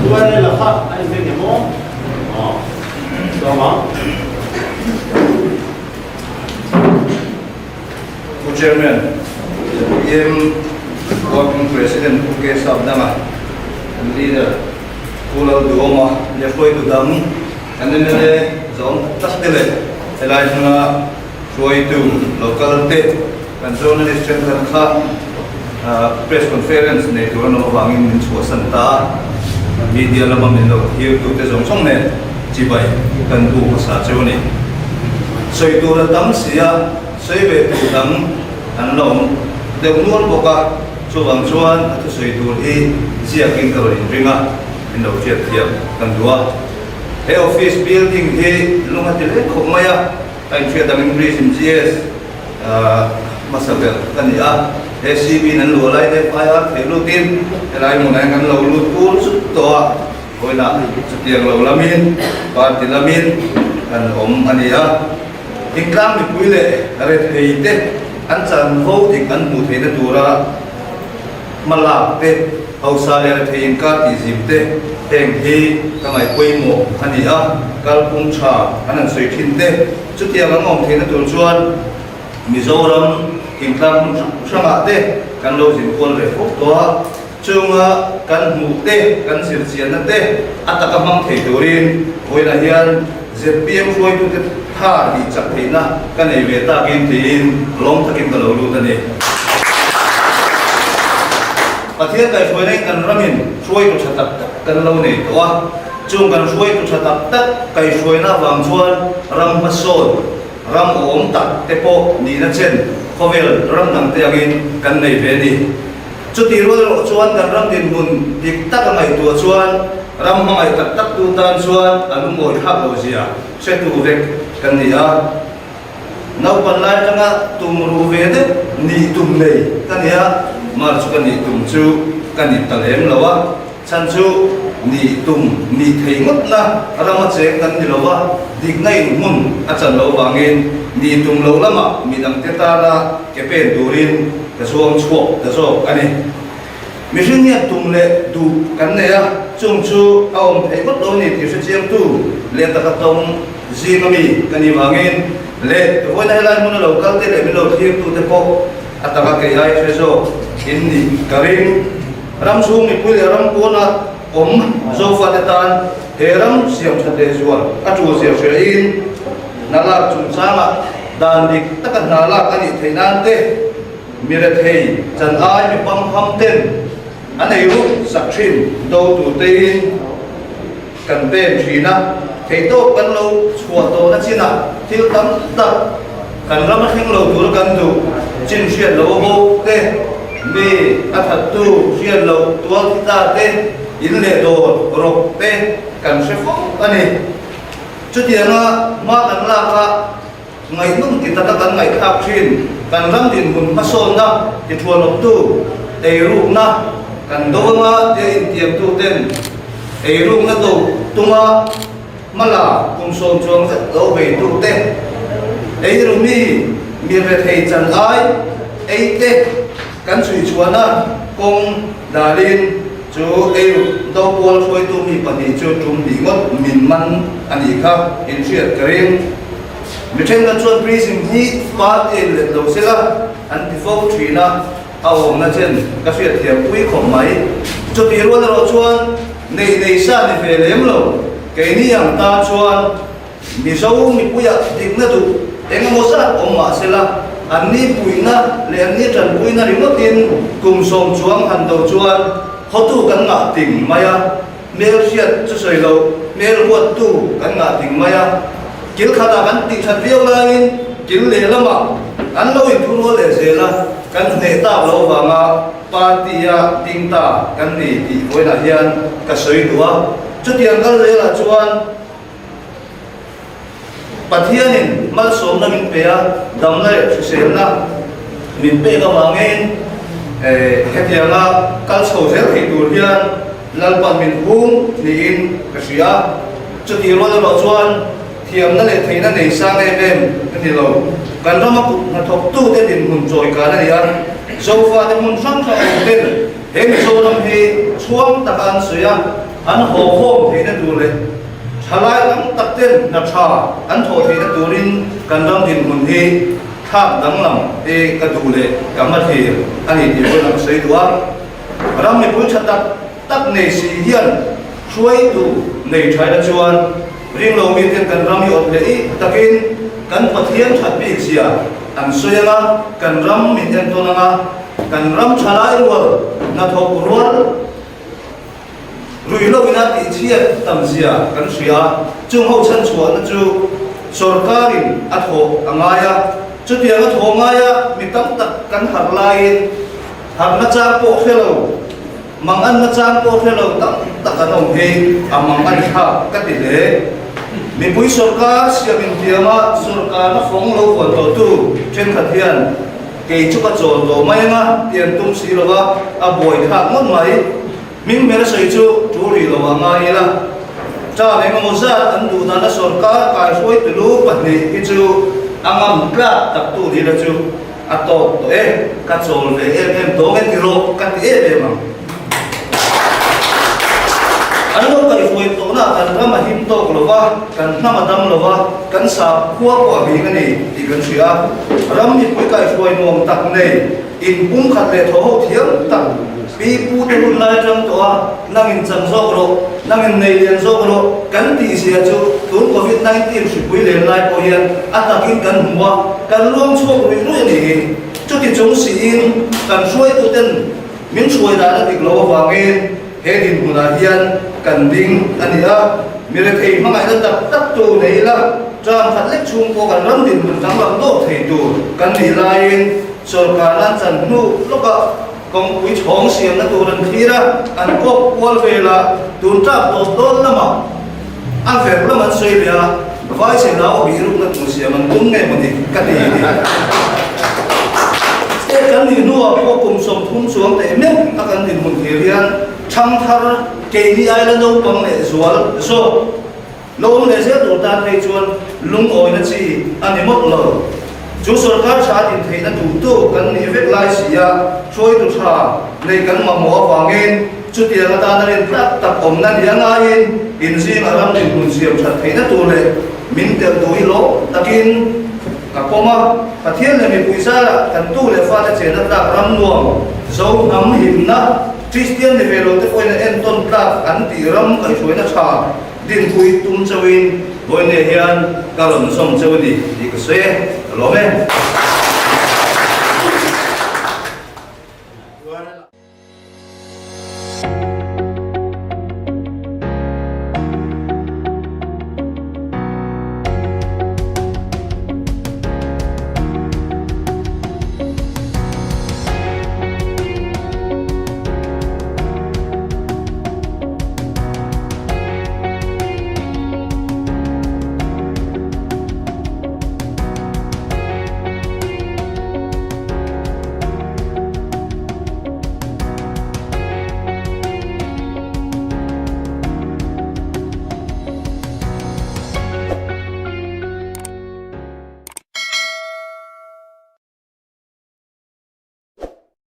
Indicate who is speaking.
Speaker 1: tuan là khác anh thấy cái món đó mà
Speaker 2: Chairman, working President Puke Sabdama, and leader Pulau Duoma, Lefoi Dudam, and then the zone Tastile, Elijah Roy to local tape, and journalist press conference, Nato Wangin in Santa, media Lamamino, here to the Zong Chibai, and Buka Sajoni. So you do the Damsia, save it to them. Anh long đều nuốt bọc cả cho bằng chuan cho sợi đồ đi chia kinh cầu hình ringa in đầu triệt thiệp cần đua cái office building thì lúc mà tiền không may anh chuyện đang English in GS mà sao vậy cái gì SCB nên lùa lại để phải thế lưu tin cái này một ngày ngắn lâu lưu cuốn xuất to coi là tiền lâu lamin và tiền lamin anh anh ấy hình cam thì quý lệ là thầy tết anh chẳng hô thì anh mù thấy nó đủ ra mà làm tê hậu sa là thấy anh cá thì dìm tê hèn hi các ngày quay mộ anh đi các công trà anh ăn sấy thìn tê chút tiền anh ngom thấy nó đủ chuan Mizoram hình tam sang ạ tê căn lâu dìm quân để phúc đó chung căn mù tê căn diệt chiến nó tê anh ta mang thấy đủ rin hồi là hiền diệt biếng rồi tụi tha đi chắc thấy na cái này về ta kiếm thì long ta kiếm cái lâu luôn này và thiên cái suy này cần ramin suy tu chặt tập cần lâu này toa chung cần suy tu chặt tập tất cái suy na vàng chuan ram masol ram ôm tắt tepo ni na chen khovel ram nang te agin cần này về đi chút thì rồi chuan cần ram tin mun dik tak ngai tua chuan ram ngai tak tak tu tan chuan anu ngồi khap lo zia sẽ tu vek kan ni nau pan lai tanga tum ru ve de ni tum nei kan ya mar chu kan ni tum chu kan ni talem lawa chan chu ni tum ni thei ngot na rama che kan ni lawa dik ngai mun a chan lo wangin ni tum lo lama mi dam te ta la ke pen durin ka suam chuo ta so ani mission ni tum le du kan ne ya chung chu aom thei ngot lo ni ti se chiam tu len ta ka tong Zimami kani wangin le voi na helai mun lo kal te le mi lo thir tu te po ataka ke ai feso inni karim ram sung ni pui ram ko na om zo fa te tan he ram siam chate zuan atu siam in nala chun changa dan dik takat nala ani theinan te mire thei chan ai mi pam ham ten anei ru sakhin do tu te in kan ben thina thầy tô cần lâu chùa tô nó xin thiếu tấm tập cần lắm hết lâu tu cần tu chín xuyên lâu vô tê mi thật tu xuyên lâu tua ta tê in lệ đồ rộp tê cần sẽ phóng anh ấy chút tiền mà cần làm cả ngày nung thì ta cần ngày khác xuyên cần lắm tiền muốn phát sôn đó thì chùa lộc tu đầy ruộng na cần đâu mà để tiệm tu tên đầy ruộng na tu tung mà là cùng sôn chuông rất lâu về tu tê ấy rồi mi về thầy chân ai ấy tê cắn suy chuan á cùng đà lên chú ấy đâu qua phơi tu mi bận đi cho chúng đi ngót mình man anh đi khác in chuyện cái riêng mi trên cái chuan prison hi phát in lệ đầu xe la anh đi phô thủy na ao na trên cái chuyện thiệp quý khổng máy cho tiền luôn rồi chuan này sa này về lém rồi cái này yang ta chuan mi sâu mi puya dik na tu em mo sa om ma se la an ni puina le an ni tran puina ri mo tin kum som chuang han do chuan ho tu kan nga ting maya mel siat chu soi lo mel huat tu kan nga ting maya kil khata kan ti that viau lain kil le lama an lo in thu lo le se la kan ne ta lo wa ma partia ting ta kan ni ti voi na hian ka soi duwa chút tiền các lễ là chuan pathianin mal som na min pe dam lai se na min pe ka mangin hetianga kal so zel thei tur hian lalpan min hum ni in ka sia chút tiền lo chuan thiam na le thei na nei sang em ni lo kan rama na thok tu te din mun joy ka na ya so fa te mun sang sa ten เห็นโซนที่ช่วงตะการเสียอันหัวโค้งที่นั่นดูเลยชลายตั้งตัดเต้นนับชาอันโทที่นั่นดูรินกันรำดินหุ่นที่ท่าดังลำที่กระดูเลยกำมัดที่อันนี้ที่คนเราใช้ตัวรำไม่พูดชัดตัดในสีเฮียนช่วยดูในชายละชวนริงเรามีกันรำอยู่เลยตะกินกันปะเทียนชัดปีกเสียอันสวยงามกันรำมีกันตัวงากันรำชลายวัวนัทกุรวลลุยโลวินาทีเชียตั้มเสียกันเสียจุงเขาชันชวนจูสรการินอัฐอังไงจุดเดียวอัฐงไงมีตั้งตักกันหักลายหักมาจากโปเฟลมังอันมาจากโปเฟลตั้งตักกันองเฮอามังอันข้ากันติเลมีผู้สรการเสียเป็นเทียมาสรการนักฟ้องโลกวันต่อตู้เช่นขัดเทียนเกี่ยจุกโจโตไม่งะเตียนตุ้มสีโลวะอาบอยข้างมันไหมมิงเมรสจูจูรีโลวะง่ายละจ้าในงมุสาอันดูนาสรการการช่วยตลูปันนี้ที่จูอังมกล้าตักตู้ดีละจูอัตโตตัวกัดโซลเอ็มโตเงินกิโลกัดมังอันนั้นก็ช่วยตัวน่ะกันทำมาหิมโตกลวะกันทำมาดำลวะกันสาบขั้วกว่าบีกันนี่อีกันเสียรำมีคุยกันช่วยนวมตักในอินปุ้งขัดเลทโหเทียมตักปีปูตุนลายจังตัวนั่งอินจังโซกโลนั่งอินในเรียนโซกโลกันตีเสียจูตุนโควิด-19สุดวิเลนลายโอเฮียนอัตกินกันหัวกันร่วมช่วยรุ่ยรุ่ยนี่จุดที่จงสีอินกันช่วยตัวเต้นมิ้นช่วยได้ติดโลวางเองเฮดินหัวเฮียนกันดิ้งอันนี้ละมีอะไรที่มั่งไงตั้งตัดตัวไหนละจามขัดเล็กชุมโกกันรำดินจังหวัดโตเทตูกันดีลายสรการนั้นจันนูแล้วก็กองคุยช่องเสียงนั่นตัวนั้นทีละอันก็วอลเวลาตูนจับตัวต้นละมั้งอันเฟรละมันสวยเลยอะไฟเสียแล้วบีรุนักตัวเสียมันตุ้งไงมันดีกันดีกันดีนัวพวกกลุ่มสมทุนสวงแต่เมื่อกันดีมุนเทียนช่างทาร์เกลีไอแล้วน้องปังเนี่ยสวนโซ่ลงเนี่ยเสียตัวตาไปชวนลุงโอยนั่นสิอันนี้หมดเลยจูสรการชาติไทยนั้นถูกตู้กันนี่เวกไลเสียช่วยตุชาในกันมาหมอฟังเองจุดเดียวกันตาเรียนพระตักผมนั้นยังไงอินทรีย์อารมณ์ในคุณเสียมชาติไทยนั้นตัวเลยมินเตอร์ตัวฮิโลตะกินกับพม่าประเทศเลยมีปุยซากันตู้เลยฟ้าจะเจริญรักรำนวงโซ่น้ำหิมนะคริสเตียนในเวโรที่คนเอ็นต้นรักอันตีรำกันช่วยนักชาดินคุยตุ้มเจวินบนเนียนการลงส่งเจวินดีก็เสียหล่อไหม